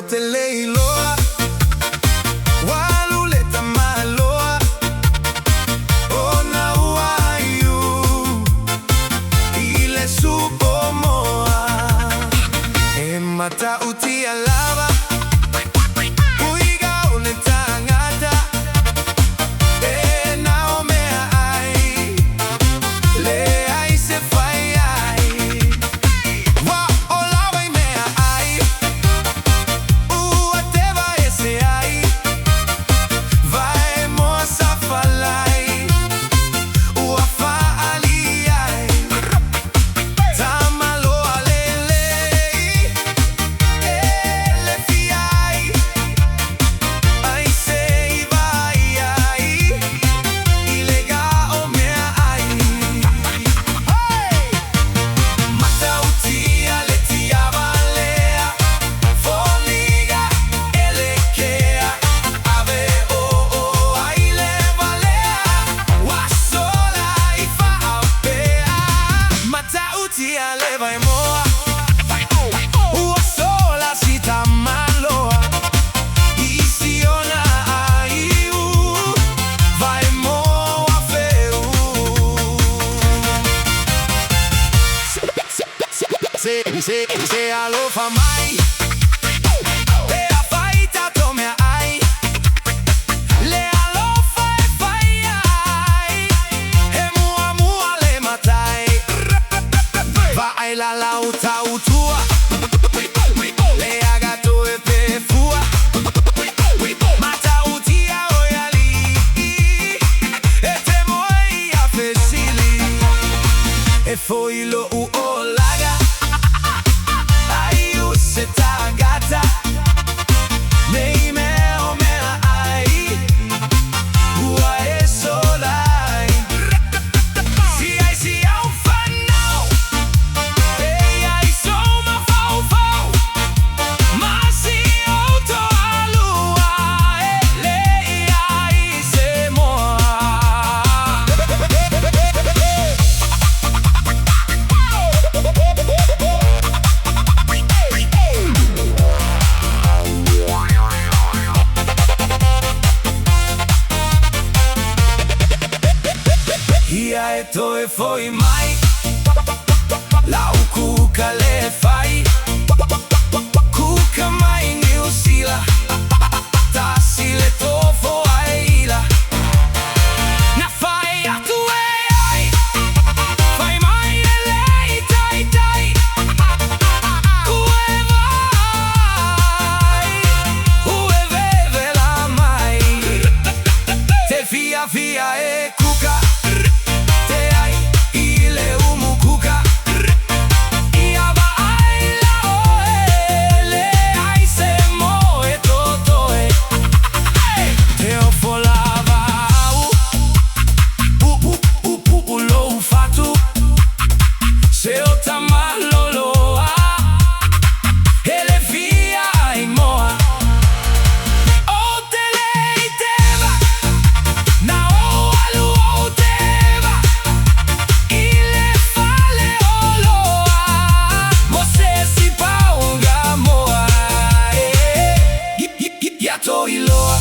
te loa waluleta maloa ona uaiu ile supomoa e mata utia lava uiga one tangata e naomea ai le ai se fai ai wa olava i mea ai ua te vai ese ai vai moa sa falai ua fa ali ai tamaloa lelei ele fi ai ai sei vai ai ilega o mea ai mata utia le tia valea foliga elekea ave o ai le valea wa sola i fa apea mata utia le vai moa ua sola si tamaloa isiona ai vai moa feu se alo fa mai e a faita tome ai le alo fai ai e mua le matai va ai la lauta utua le agato e pe fua mata utia oiali e te moi a fesili e foi lo uolaga ai se tagata nei meo mea ai ua e solai si au fanau e ai soma fau ma si auto alua e lei ai se moa ia e toe foi mai lau cuca le fai cuca mai ni usila tasi le tofo aila na fai a tu ai fai mai e lei tai ue vai ue veve la mai te fia e cuca te ai ile umu cuca ia va ai la oele ai se moe totoe te ofolava lo fatu se o tamalo loa ele fia ai moa o te lei teva na o alu o teva ile fale oloa você si paunga moa ya to iloa